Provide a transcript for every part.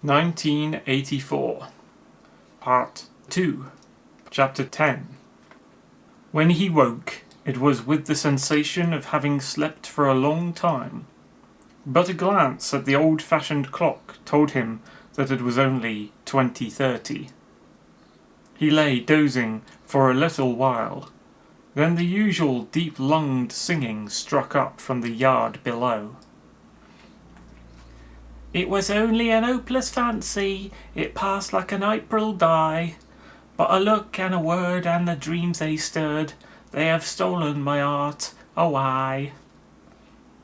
1984. Part 2. Chapter 10. When he woke, it was with the sensation of having slept for a long time, but a glance at the old-fashioned clock told him that it was only 20:30. He lay dozing for a little while. Then the usual deep-lunged singing struck up from the yard below. It was only an hopeless fancy, it passed like an April dye, but a look and a word and the dreams they stirred, they have stolen my heart away.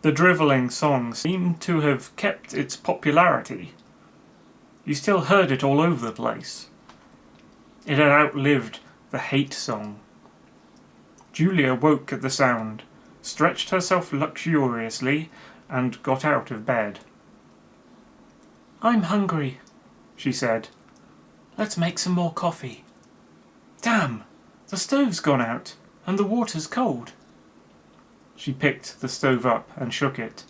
The drivelling song seemed to have kept its popularity. You still heard it all over the place. It had outlived the hate song. Julia woke at the sound, stretched herself luxuriously, and got out of bed. "I'm hungry," she said. "Let's make some more coffee. Damn! The stove's gone out, and the water's cold." She picked the stove up and shook it.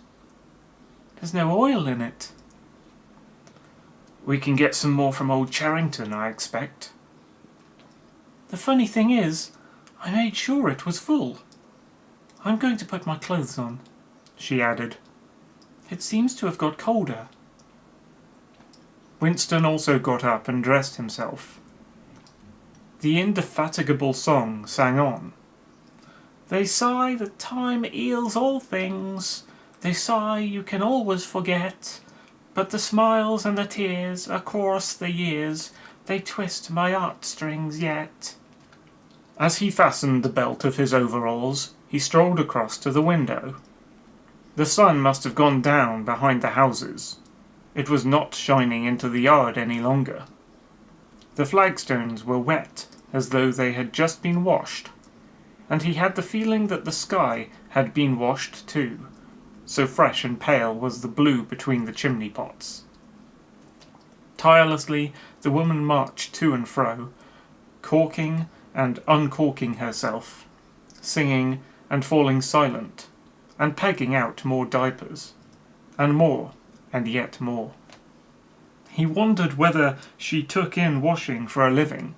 "There's no oil in it." "We can get some more from old Charrington, I expect." "The funny thing is, I made sure it was full. I'm going to put my clothes on," she added. "It seems to have got colder." Winston also got up and dressed himself. The indefatigable song sang on. "They say that time heals all things, they say you can always forget, but the smiles and the tears across the years, they twist my heartstrings yet." As he fastened the belt of his overalls, he strolled across to the window. The sun must have gone down behind the houses. It was not shining into the yard any longer. The flagstones were wet, as though they had just been washed, and he had the feeling that the sky had been washed too, so fresh and pale was the blue between the chimney pots. Tirelessly the woman marched to and fro, corking and uncorking herself, singing and falling silent, and pegging out more diapers, and more, and yet more. He wondered whether she took in washing for a living,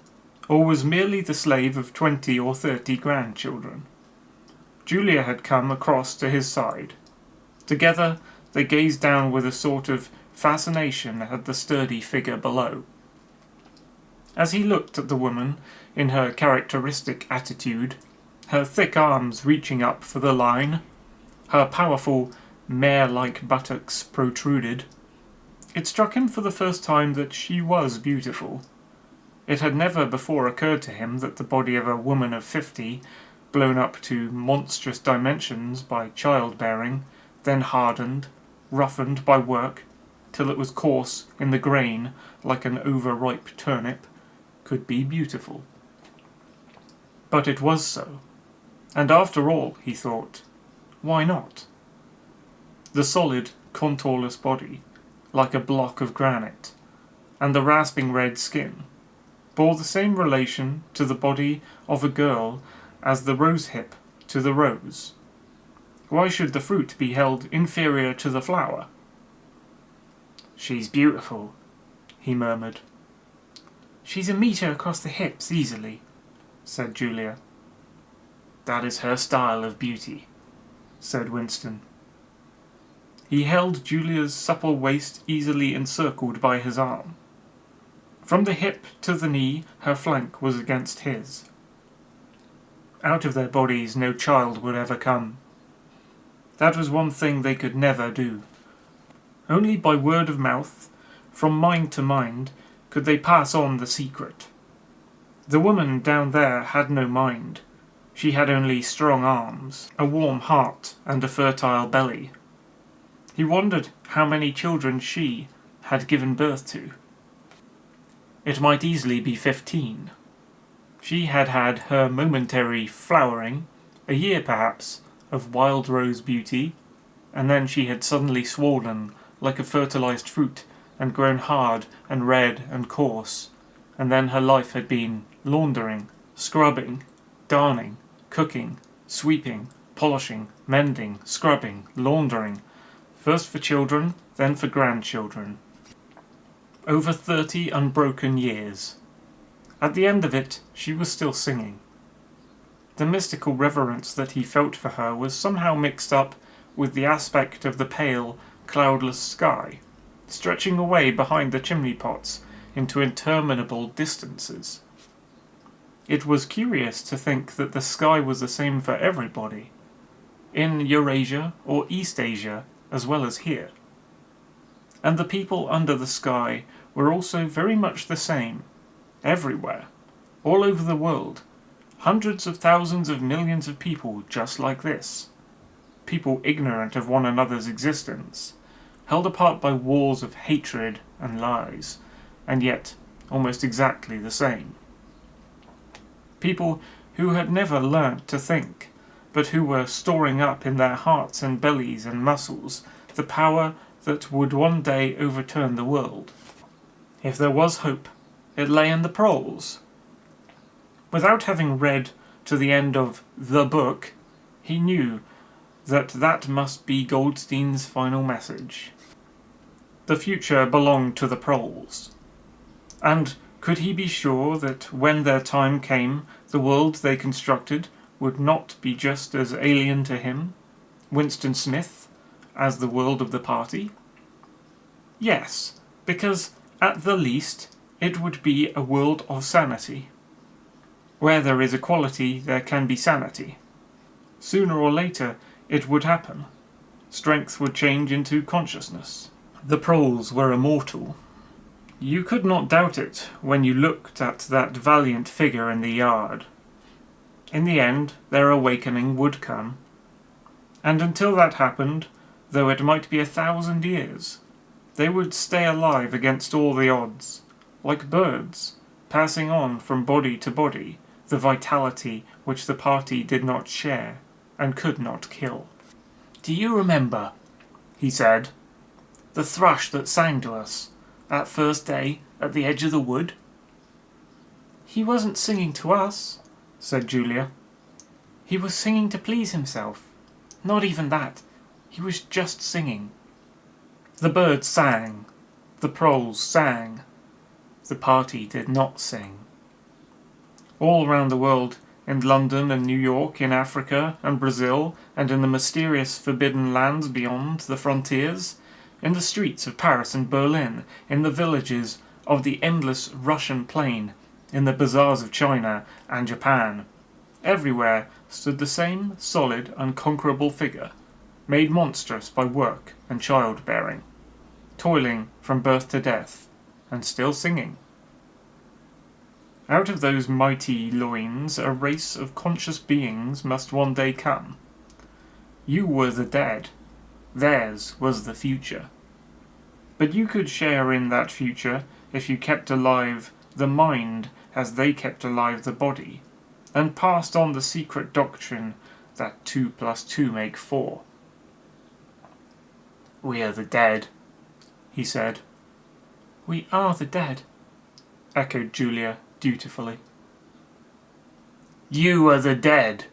or was merely the slave of 20 or 30 grandchildren. Julia had come across to his side. Together they gazed down with a sort of fascination at the sturdy figure below. As he looked at the woman in her characteristic attitude, her thick arms reaching up for the line, her powerful mare-like buttocks protruded, it struck him for the first time that she was beautiful. It had never before occurred to him that the body of a woman of 50, blown up to monstrous dimensions by childbearing, then hardened, roughened by work, till it was coarse in the grain like an overripe turnip, could be beautiful. But it was so. And after all, he thought, why not? The solid, contourless body, like a block of granite, and the rasping red skin, bore the same relation to the body of a girl as the rose-hip to the rose. Why should the fruit be held inferior to the flower? "She's beautiful," he murmured. "She's a metre across the hips easily," said Julia. "That is her style of beauty," said Winston. He held Julia's supple waist easily encircled by his arm. From the hip to the knee her flank was against his. Out of their bodies no child would ever come. That was one thing they could never do. Only by word of mouth, from mind to mind, could they pass on the secret. The woman down there had no mind. She had only strong arms, a warm heart, and a fertile belly. He wondered how many children she had given birth to. It might easily be 15. She had had her momentary flowering, a year perhaps, of wild rose beauty, and then she had suddenly swollen like a fertilized fruit and grown hard and red and coarse, and then her life had been laundering, scrubbing, darning, cooking, sweeping, polishing, mending, scrubbing, laundering, first for children, then for grandchildren. over 30 unbroken years. At the end of it, she was still singing. The mystical reverence that he felt for her was somehow mixed up with the aspect of the pale, cloudless sky, stretching away behind the chimney pots into interminable distances. It was curious to think that the sky was the same for everybody, in Eurasia or East Asia as well as here. And the people under the sky were also very much the same, everywhere, all over the world, hundreds of thousands of millions of people just like this. People ignorant of one another's existence, held apart by walls of hatred and lies, and yet almost exactly the same. People who had never learnt to think, but who were storing up in their hearts and bellies and muscles the power that would one day overturn the world. If there was hope, it lay in the proles. Without having read to the end of the book, he knew that that must be Goldstein's final message. The future belonged to the proles. And could he be sure that when their time came, the world they constructed would not be just as alien to him, Winston Smith, as the world of the party? Yes, because at the least it would be a world of sanity. Where there is equality, there can be sanity. Sooner or later, it would happen. Strength would change into consciousness. The proles were immortal. You could not doubt it when you looked at that valiant figure in the yard. In the end, their awakening would come. And until that happened, though it might be 1,000 years, they would stay alive against all the odds, like birds, passing on from body to body the vitality which the party did not share and could not kill. "Do you remember," he said, "the thrush that sang to us that first day at the edge of the wood?" "He wasn't singing to us," said Julia. "He was singing to please himself. Not even that. He was just singing." The birds sang. The proles sang. The party did not sing. All round the world, in London and New York, in Africa and Brazil, and in the mysterious forbidden lands beyond the frontiers, in the streets of Paris and Berlin, in the villages of the endless Russian plain, in the bazaars of China and Japan, everywhere stood the same solid, unconquerable figure, made monstrous by work and childbearing, toiling from birth to death, and still singing. Out of those mighty loins a race of conscious beings must one day come. You were the dead. Theirs was the future. But you could share in that future if you kept alive the mind as they kept alive the body, and passed on the secret doctrine that 2 + 2 make 4. "We are the dead," he said. "We are the dead," echoed Julia dutifully. "You are the dead,"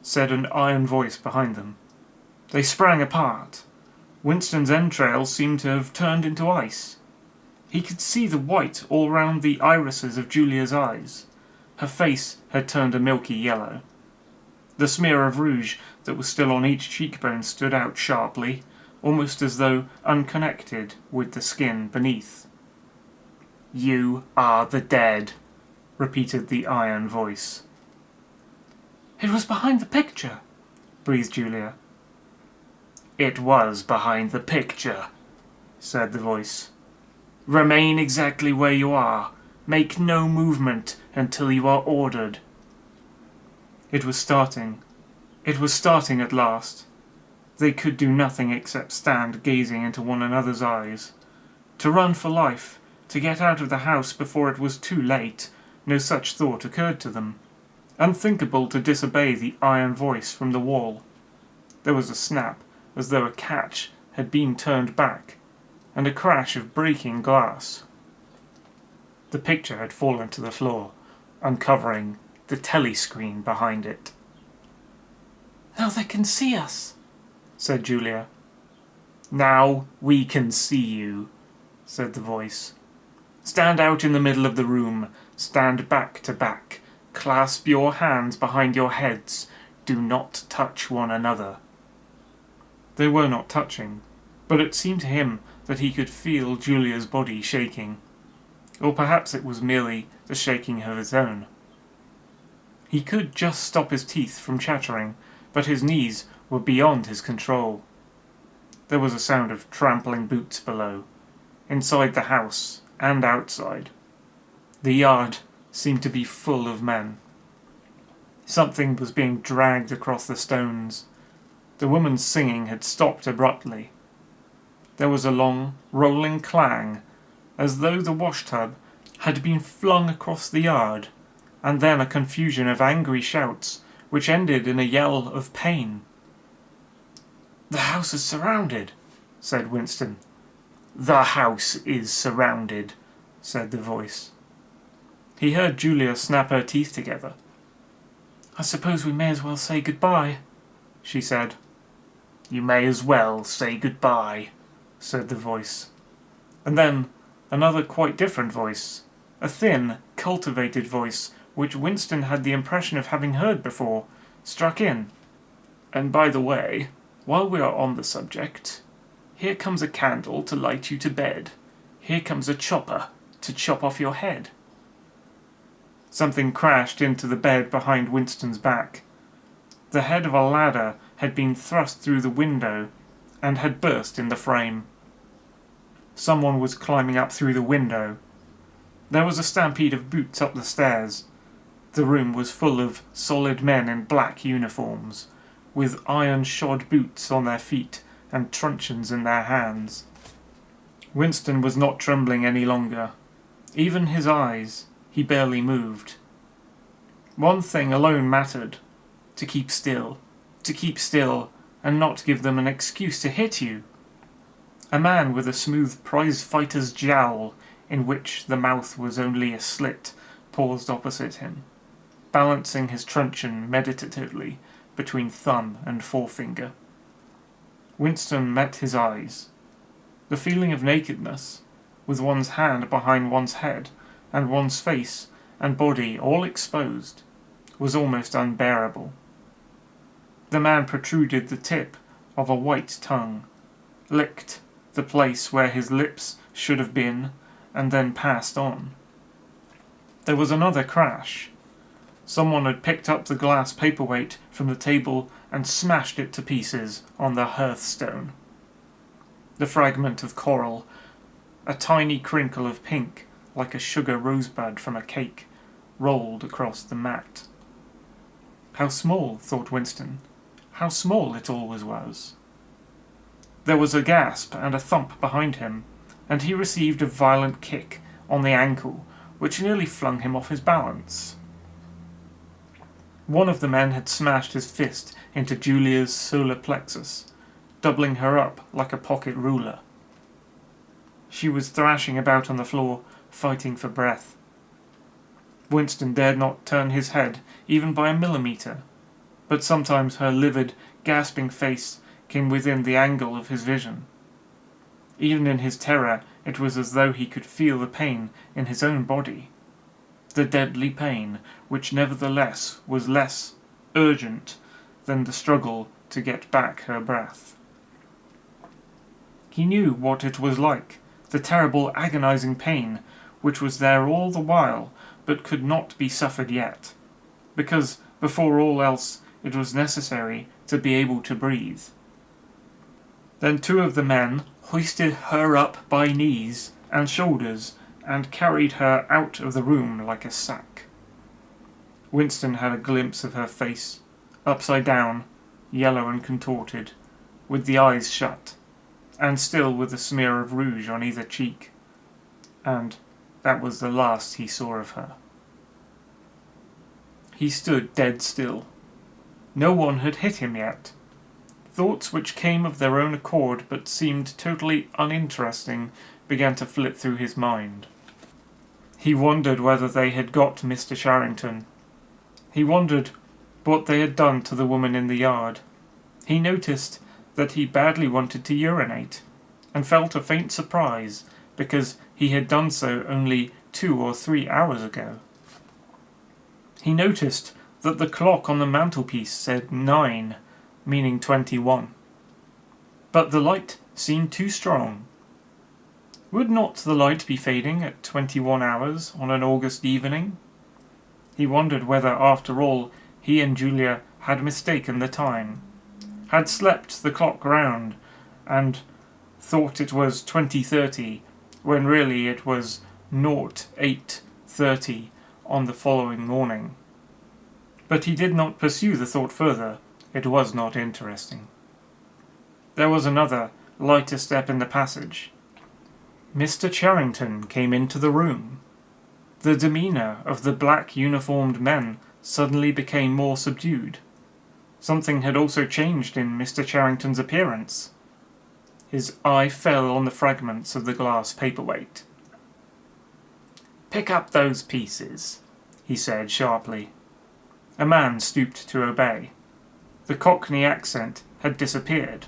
said an iron voice behind them. They sprang apart. Winston's entrails seemed to have turned into ice. He could see the white all round the irises of Julia's eyes. Her face had turned a milky yellow. The smear of rouge that was still on each cheekbone stood out sharply, almost as though unconnected with the skin beneath. "You are the dead," repeated the iron voice. "It was behind the picture," breathed Julia. "It was behind the picture," said the voice. "Remain exactly where you are. Make no movement until you are ordered." It was starting. It was starting at last. They could do nothing except stand gazing into one another's eyes. To run for life, to get out of the house before it was too late, no such thought occurred to them. Unthinkable to disobey the iron voice from the wall. There was a snap, as though a catch had been turned back, and a crash of breaking glass. The picture had fallen to the floor, uncovering the telescreen behind it. "Now they can see us," said Julia. "Now we can see you," said the voice. Stand out in the middle of the room. Stand back to back. Clasp your hands behind your heads. Do not touch one another." They were not touching, but it seemed to him that he could feel Julia's body shaking. Or perhaps it was merely the shaking of his own. He could just stop his teeth from chattering, but his knees were beyond his control. There was a sound of trampling boots below, inside the house and outside. The yard seemed to be full of men. Something was being dragged across the stones. The woman's singing had stopped abruptly. There was a long, rolling clang, as though the washtub had been flung across the yard, and then a confusion of angry shouts, which ended in a yell of pain. "The house is surrounded," said Winston. "The house is surrounded," said the voice. He heard Julia snap her teeth together. "I suppose we may as well say goodbye," she said. "You may as well say goodbye," said the voice. And then another quite different voice, a thin, cultivated voice, which Winston had the impression of having heard before, struck in. "And by the way, while we are on the subject, here comes a candle to light you to bed. Here comes a chopper to chop off your head." Something crashed into the bed behind Winston's back. The head of a ladder had been thrust through the window and had burst in the frame. Someone was climbing up through the window. There was a stampede of boots up the stairs. The room was full of solid men in black uniforms, with iron-shod boots on their feet and truncheons in their hands. Winston was not trembling any longer. Even his eyes, he barely moved. One thing alone mattered: to keep still and not give them an excuse to hit you. A man with a smooth prize-fighter's jowl, in which the mouth was only a slit, paused opposite him, balancing his truncheon meditatively between thumb and forefinger. Winston met his eyes. The feeling of nakedness, with one's hand behind one's head, and one's face and body all exposed, was almost unbearable. The man protruded the tip of a white tongue, licked the place where his lips should have been, and then passed on. There was another crash. Someone had picked up the glass paperweight from the table and smashed it to pieces on the hearthstone. The fragment of coral, a tiny crinkle of pink like a sugar rosebud from a cake, rolled across the mat. How small, thought Winston, how small it always was. There was a gasp and a thump behind him, and he received a violent kick on the ankle, which nearly flung him off his balance. One of the men had smashed his fist into Julia's solar plexus, doubling her up like a pocket ruler. She was thrashing about on the floor, fighting for breath. Winston dared not turn his head even by a millimetre, but sometimes her livid, gasping face came within the angle of his vision. Even in his terror, it was as though he could feel the pain in his own body. The deadly pain, which nevertheless was less urgent than the struggle to get back her breath. He knew what it was like, the terrible agonizing pain which was there all the while but could not be suffered yet, because before all else it was necessary to be able to breathe. Then two of the men hoisted her up by knees and shoulders and carried her out of the room like a sack. Winston had a glimpse of her face, upside down, yellow and contorted, with the eyes shut, and still with a smear of rouge on either cheek. And that was the last he saw of her. He stood dead still. No one had hit him yet. Thoughts which came of their own accord but seemed totally uninteresting began to flit through his mind. He wondered whether they had got Mr. Charrington. He wondered what they had done to the woman in the yard. He noticed that he badly wanted to urinate, and felt a faint surprise because he had done so only 2 or 3 hours ago. He noticed that the clock on the mantelpiece said 9, meaning 21. But the light seemed too strong. Would not the light be fading at 21 hours on an August evening? He wondered whether, after all, he and Julia had mistaken the time, had slept the clock round, and thought it was 20:30, when really it was 08:30 on the following morning. But he did not pursue the thought further. It was not interesting. There was another, lighter step in the passage. Mr. Charrington came into the room. The demeanour of the black uniformed men suddenly became more subdued. Something had also changed in Mr. Charrington's appearance. His eye fell on the fragments of the glass paperweight. "Pick up those pieces," he said sharply. A man stooped to obey. The Cockney accent had disappeared.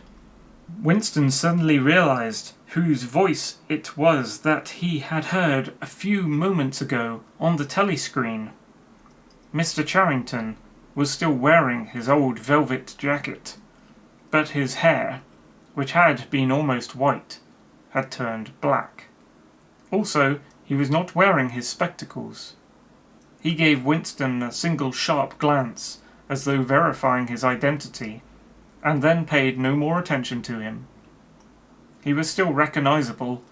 Winston suddenly realized whose voice it was that he had heard a few moments ago on the telescreen. Mr. Charrington was still wearing his old velvet jacket, but his hair, which had been almost white, had turned black. Also, he was not wearing his spectacles. He gave Winston a single sharp glance, as though verifying his identity, and then paid no more attention to him. He was still recognizable,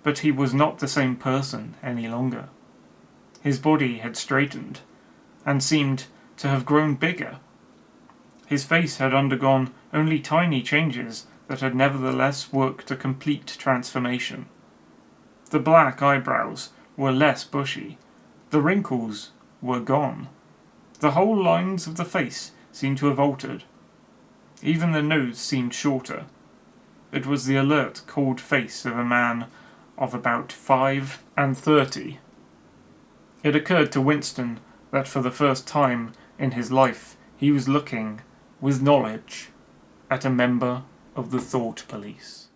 but he was not the same person any longer. His body had straightened, and seemed to have grown bigger. His face had undergone only tiny changes that had nevertheless worked a complete transformation. The black eyebrows were less bushy. The wrinkles were gone. The whole lines of the face seemed to have altered. Even the nose seemed shorter. It was the alert, cold face of a man of about 35. It occurred to Winston that for the first time in his life he was looking, with knowledge, at a member of the Thought Police.